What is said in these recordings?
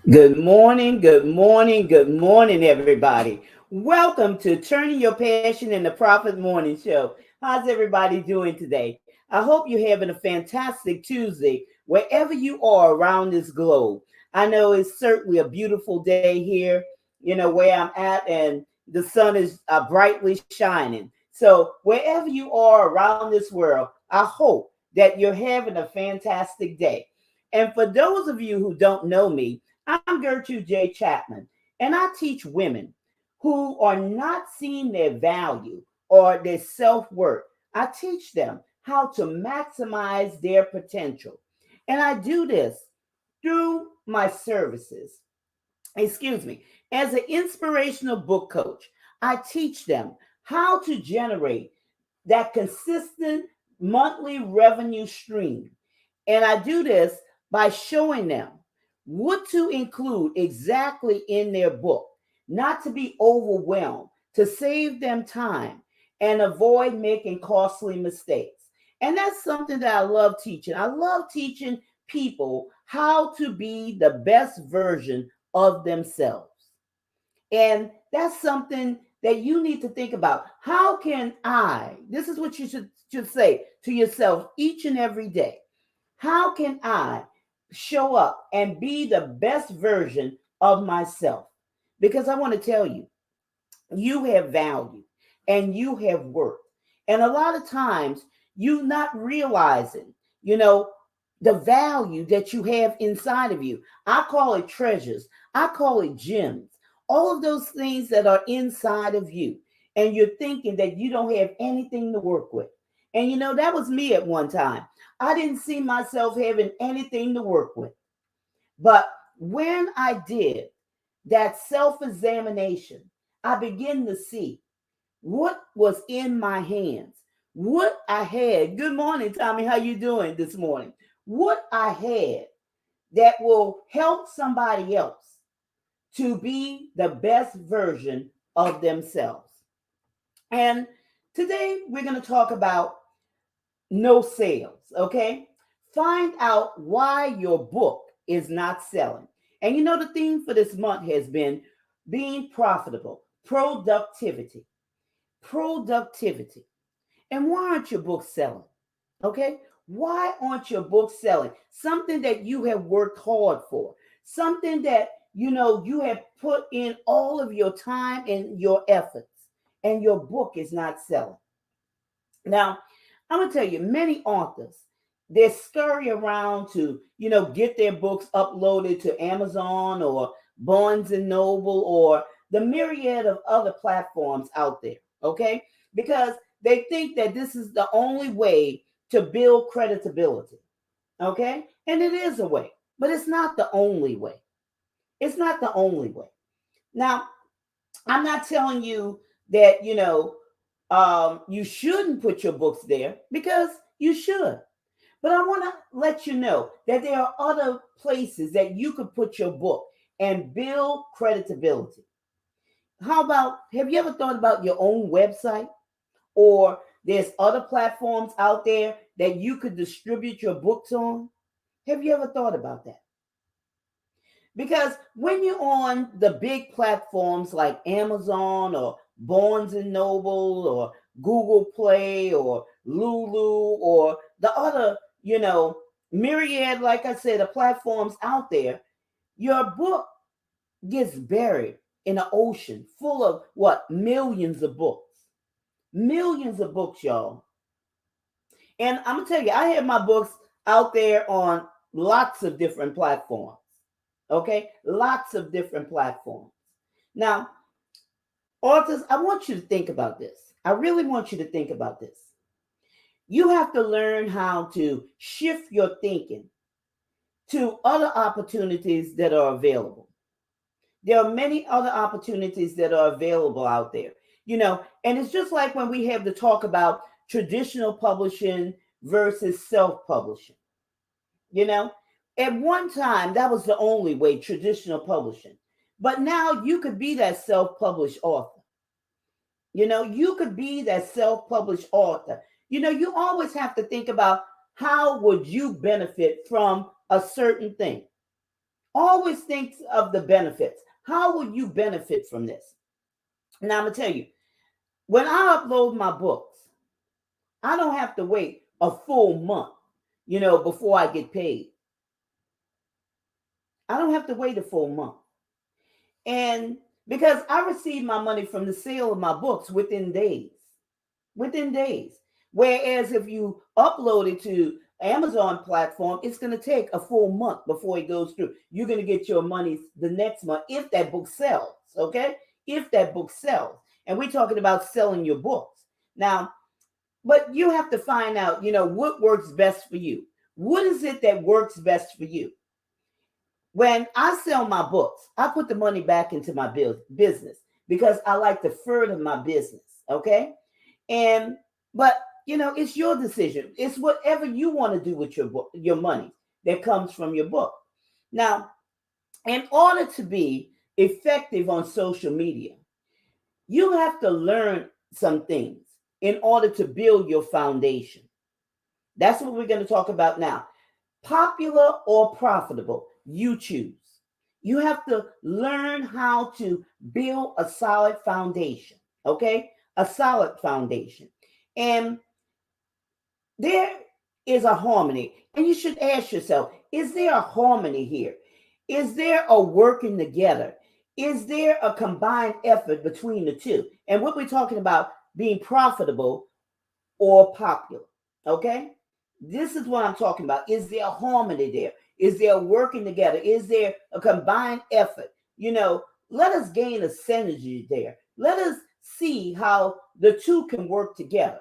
Good morning, everybody. Welcome to Turning Your Passion into Profit Morning Show. How's everybody doing today? I hope you're having a fantastic Tuesday wherever you are around this globe. I know it's certainly a beautiful day here, where I'm at, and the sun is brightly shining. So, wherever you are around this world, I hope that you're having a fantastic day. And for those of you who don't know me, I'm Gertrude J. Chapman, and I teach women who are not seeing their value or their self worth. I teach them how to maximize their potential. And I do this through my services. Excuse me. As an inspirational book coach, I teach them how to generate that consistent monthly revenue stream. And I do this by showing them what to include exactly in their book, not to be overwhelmed, to save them time and avoid making costly mistakes. And that's something that I love teaching. I love teaching people how to be the best version of themselves. And that's something that you need to think about. How can I, this is what you should say to yourself each and every day. How can I show up and be the best version of myself? Because I want to tell you, you have value and you have worth. And a lot of times you not realizing, you know, the value that you have inside of you. I call it treasures. I call it gems. All of those things that are inside of you. And you're thinking that you don't have anything to work with. And that was me at one time. I didn't see myself having anything to work with. But when I did that self examination, I began to see what was in my hands, what I had. Good morning, Tommy. How you doing this morning? What I had that will help somebody else to be the best version of themselves. And today we're going to talk about no sales, okay? Find out why your book is not selling. And the theme for this month has been being profitable, productivity, productivity. And why aren't your books selling? Okay? Why aren't your books selling? Something that you have worked hard for, something that you have put in all of your time and your efforts, and your book is not selling. Now, I'm gonna tell you, many authors they scurry around to get their books uploaded to Amazon or Barnes and Noble or the myriad of other platforms out there. Okay, because they think that this is the only way to build credibility. Okay, and it is a way, but it's not the only way. It's not the only way. Now, I'm not telling you that you shouldn't put your books there, because you should. But I want to let you know that there are other places that you could put your book and build credibility. How about, have you ever thought about your own website? Or there's other platforms out there that you could distribute your books on? Have you ever thought about that? Because when you're on the big platforms like Amazon or Barnes and Noble or Google Play or Lulu or the other, myriad, like I said, of platforms out there, your book gets buried in an ocean full of what? Millions of books. Millions of books, y'all. And I'm gonna tell you, I have my books out there on lots of different platforms. Okay, lots of different platforms. Now, authors, I want you to think about this. I really want you to think about this. You have to learn how to shift your thinking to other opportunities that are available. There are many other opportunities that are available out there. And it's just like when we have to talk about traditional publishing versus self publishing. You know, at one time, that was the only way, traditional publishing. But now you could be that self published author. You could be that self published author. You always have to think about how would you benefit from a certain thing. Always think of the benefits. How will you benefit from this? Now, I'm going to tell you, when I upload my books, I don't have to wait a full month, before I get paid. I don't have to wait a full month. And because I receive my money from the sale of my books within days. Whereas if you upload it to Amazon platform, it's going to take a full month before it goes through. You're going to get your money the next month if that book sells, okay? If that book sells. And we're talking about selling your books. Now, but you have to find out, what works best for you. What is it that works best for you? When I sell my books, I put the money back into my business because I like to further my business, okay? And but it's your decision. It's whatever you want to do with your book, your money that comes from your book. Now, in order to be effective on social media, you have to learn some things in order to build your foundation. That's what we're going to talk about now. Popular or profitable, you choose. You have to learn how to build a solid foundation, okay? A solid foundation. And there is a harmony. And you should ask yourself, is there a harmony here? Is there a working together? Is there a combined effort between the two? And what we're talking about being profitable or popular, okay? This is what I'm talking about. Is there a harmony there? Is there a working together? Is there a combined effort? Let us gain a synergy there. Let us see how the two can work together.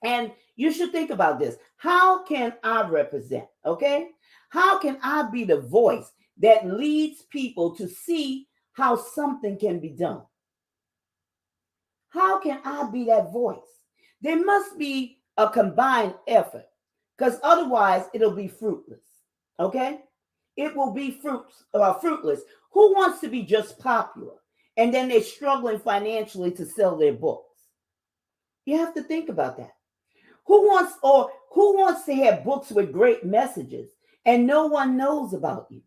And you should think about this. How can I represent? Okay? How can I be the voice that leads people to see how something can be done? How can I be that voice? There must be a combined effort because otherwise it'll be fruitless. Okay? It will be fruitless. Who wants to be just popular and then they're struggling financially to sell their books? You have to think about that. Who wants to have books with great messages and no one knows about you?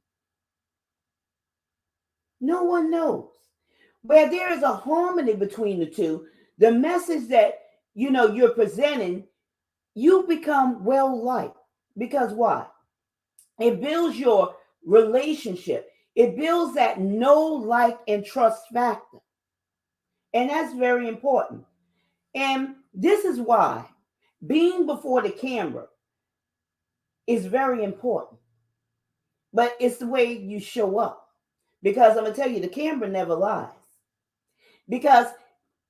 No one knows. Where there is a harmony between the two, the message that you're presenting, you become well liked. Because why? It builds your relationship. It builds that know, like, and trust factor. And that's very important. And this is why being before the camera is very important. But it's the way you show up. Because I'm going to tell you, the camera never lies. Because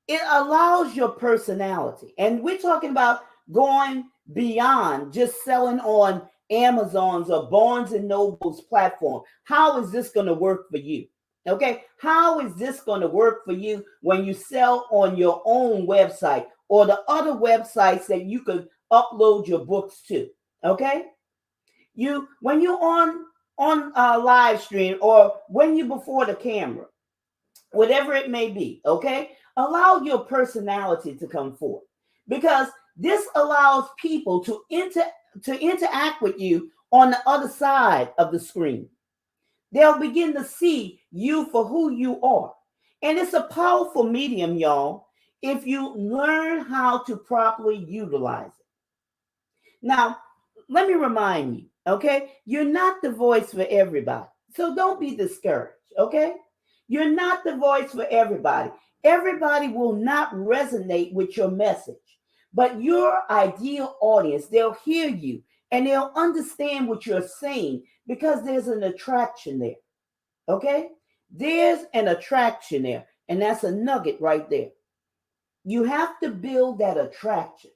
it allows your personality. And we're talking about going beyond just selling on Amazon's or Barnes and Noble's platform. How is this going to work for you? Okay. How is this going to work for you when you sell on your own website or the other websites that you could upload your books to? Okay. When you're on a live stream or when you're before the camera, whatever it may be, okay? Allow your personality to come forth because this allows people to interact with you on the other side of the screen. They'll begin to see you for who you are. And it's a powerful medium, y'all, if you learn how to properly utilize it. Now, let me remind you, okay? You're not the voice for everybody. So don't be discouraged, okay? You're not the voice for everybody. Everybody will not resonate with your message, but your ideal audience, they'll hear you and they'll understand what you're saying because there's an attraction there. Okay? There's an attraction there, and that's a nugget right there. You have to build that attraction.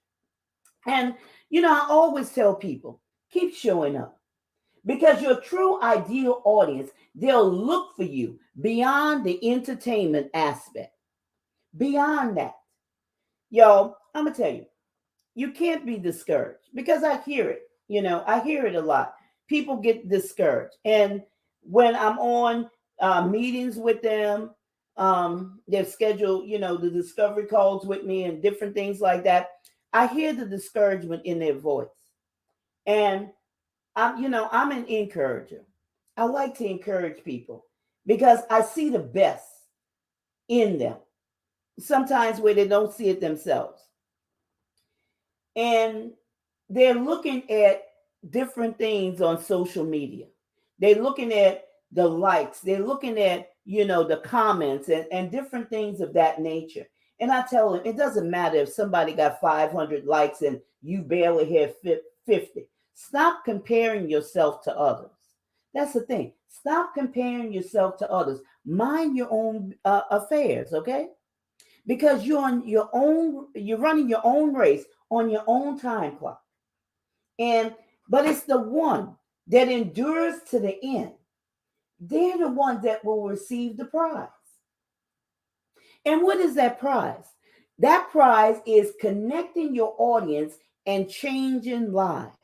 And, I always tell people keep showing up because your true ideal audience, they'll look for you beyond the entertainment aspect. Beyond that, y'all, I'm going to tell you, you can't be discouraged because I hear it. I hear it a lot. People get discouraged. And when I'm on meetings with them, they've scheduled, the discovery calls with me and different things like that. I hear the discouragement in their voice. And I'm an encourager. I like to encourage people because I see the best in them, sometimes where they don't see it themselves. And they're looking at different things on social media. They're looking at the likes, they're looking at, the comments and different things of that nature. And I tell them, it doesn't matter if somebody got 500 likes and you barely have 50. Stop comparing yourself to others. That's the thing. Stop comparing yourself to others. Mind your own affairs, okay? Because you're running your own race on your own time clock. And but it's the one that endures to the end. They're the ones that will receive the prize. And what is that prize? That prize is connecting your audience and changing lives.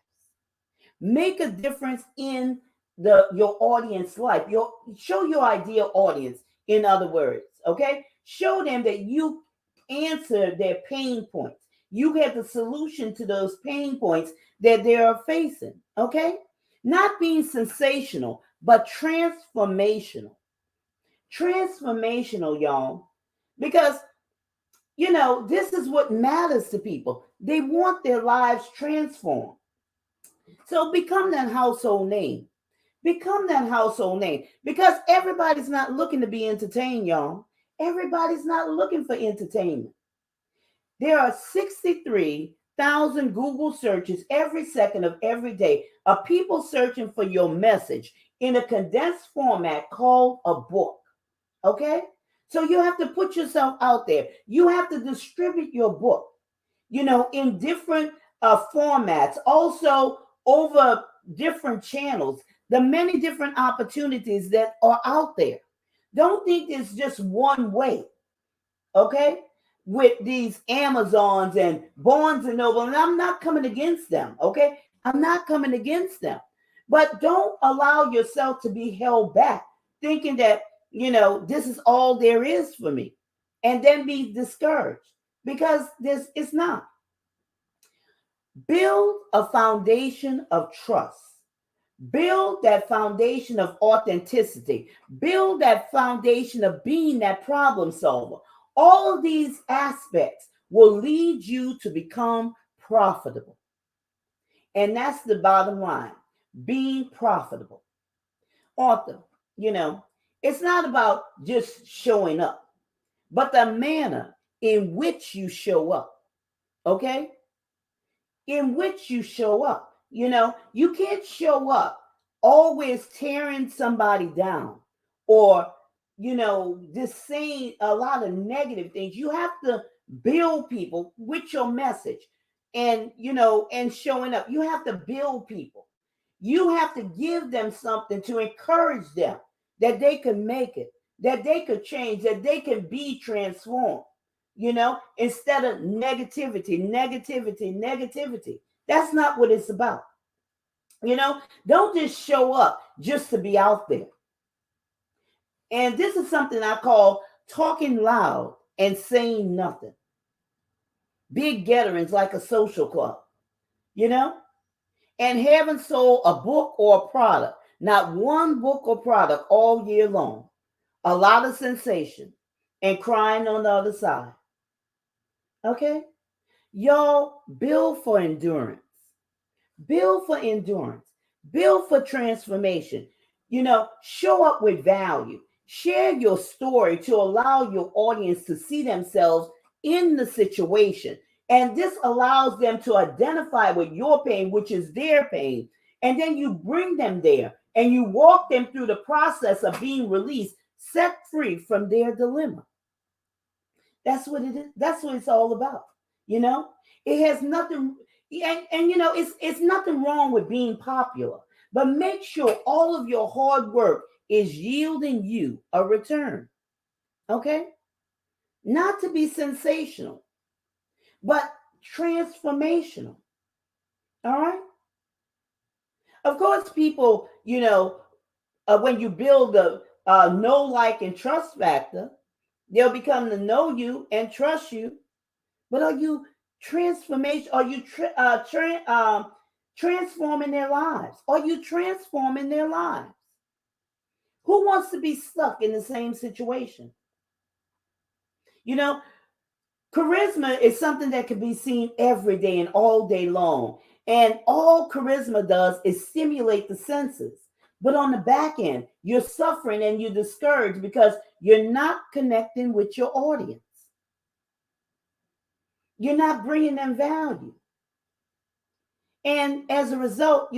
Make a difference in your audience life. Show your ideal audience, in other words, okay? Show them that you answer their pain points. You have the solution to those pain points that they are facing, okay? Not being sensational, but transformational. Transformational, y'all. Because, this is what matters to people. They want their lives transformed. So become that household name. Become that household name because everybody's not looking to be entertained, y'all. Everybody's not looking for entertainment. There are 63,000 Google searches every second of every day of people searching for your message in a condensed format called a book. Okay? So you have to put yourself out there. You have to distribute your book, in different formats, also over different channels, the many different opportunities that are out there. Don't think it's just one way, okay? With these Amazons and Barnes and Noble, and I'm not coming against them, okay? I'm not coming against them. But don't allow yourself to be held back, thinking that, this is all there is for me, and then be discouraged because this is not. Build a foundation of trust. Build that foundation of authenticity. Build that foundation of being that problem solver. All of these aspects will lead you to become profitable. And that's the bottom line, being profitable. Author, it's not about just showing up, but the manner in which you show up. Okay? In which you show up. You can't show up always tearing somebody down or, just saying a lot of negative things. You have to build people with your message and, and showing up. You have to build people. You have to give them something to encourage them that they can make it, that they could change, that they can be transformed. Instead of negativity. That's not what it's about. Don't just show up just to be out there. And this is something I call talking loud and saying nothing. Big gatherings like a social club, and haven't sold a book or a product, not one book or product all year long. A lot of sensation and crying on the other side. Okay? Y'all build for endurance. Build for endurance. Build for transformation. Show up with value. Share your story to allow your audience to see themselves in the situation. And this allows them to identify with your pain, which is their pain. And then you bring them there and you walk them through the process of being released, set free from their dilemma. That's what it is. That's what it's all about. It has nothing, and it's nothing wrong with being popular, but make sure all of your hard work is yielding you a return. Okay? Not to be sensational, but transformational. All right? Of course, people, when you build the know, like, and trust factor, they'll become to know you and trust you. But are you transformation? Are you transforming their lives? Are you transforming their lives? wants to be stuck in the same situation? You know, charisma is something that can be seen every day and all day long. And all charisma does is stimulate the senses. But on the back end, you're suffering and you're discouraged because you're not connecting with your audience. You're not bringing them value. And as a result,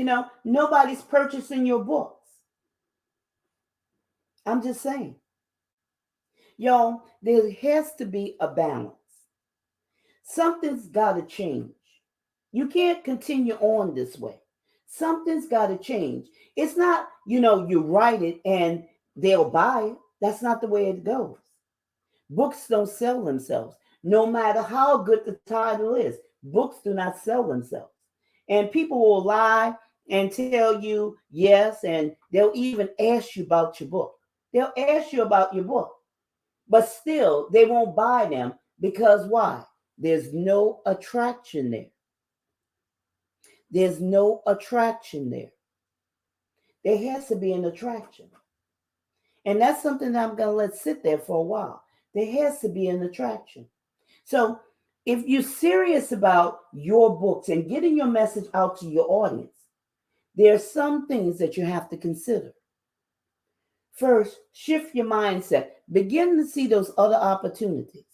nobody's purchasing your books. I'm just saying. Y'all, there has to be a balance. Something's got to change. You can't continue on this way. Something's got to change. It's not, you write it and they'll buy it. That's not the way it goes. Books don't sell themselves. No matter how good the title is, books do not sell themselves. And people will lie and tell you yes, and they'll even ask you about your book. They'll ask you about your book, but still they won't buy them because why? There's no attraction there. There's no attraction there. There has to be an attraction. And that's something that I'm going to let sit there for a while. There has to be an attraction. So if you're serious about your books and getting your message out to your audience, there are some things that you have to consider. First, shift your mindset. Begin to see those other opportunities.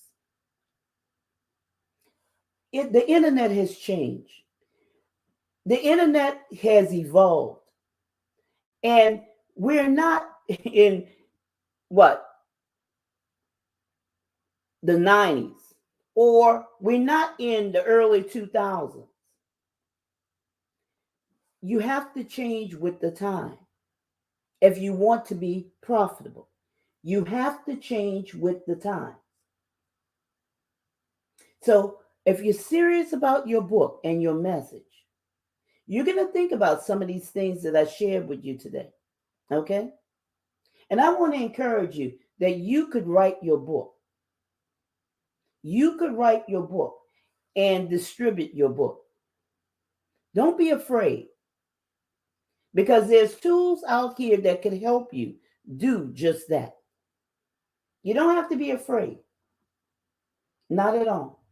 The internet has changed. The internet has evolved. And we're not in the 90s, or we're not in the early 2000s. You have to change with the time if you want to be profitable. You have to change with the time. So if you're serious about your book and your message, you're going to think about some of these things that I shared with you today. Okay? And I want to encourage you that you could write your book. You could write your book and distribute your book. Don't be afraid, because there's tools out here that can help you do just that. You don't have to be afraid. Not at all.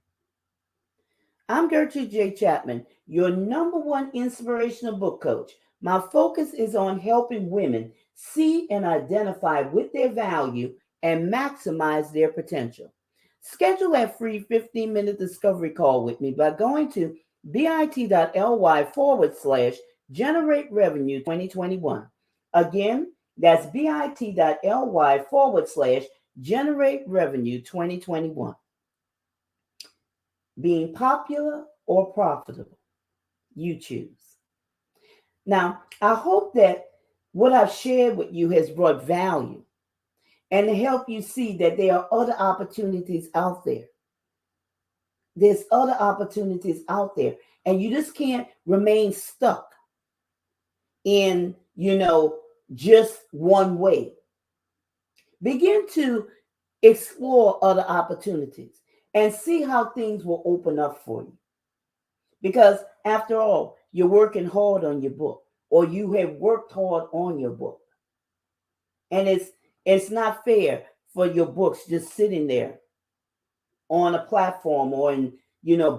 I'm Gertrude J. Chapman, your #1 inspirational book coach. My focus is on helping women see and identify with their value and maximize their potential. Schedule that free 15-minute discovery call with me by going to bit.ly/generate revenue 2021. Again, that's bit.ly/generate revenue 2021. Being popular or profitable, you choose. Now, I hope that what I've shared with you has brought value and to help you see that there are other opportunities out there. There's other opportunities out there, and you just can't remain stuck in, just one way. Begin to explore other opportunities and see how things will open up for you. Because after all, you're working hard on your book, or you have worked hard on your book. And it's not fair for your books just sitting there on a platform or in,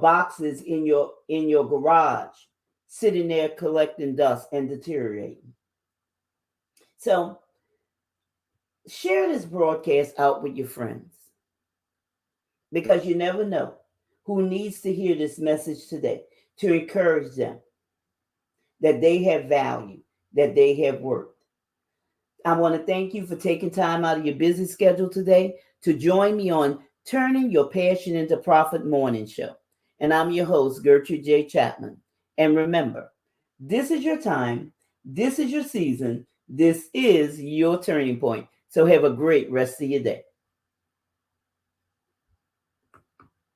boxes in your garage, sitting there collecting dust and deteriorating. So share this broadcast out with your friends, because you never know who needs to hear this message today, to encourage them that they have value, that they have worth. I want to thank you for taking time out of your busy schedule today to join me on Turning Your Passion into Profit Morning Show. And I'm your host, Gertrude J. Chapman. And remember, this is your time, this is your season, this is your turning point. So have a great rest of your day.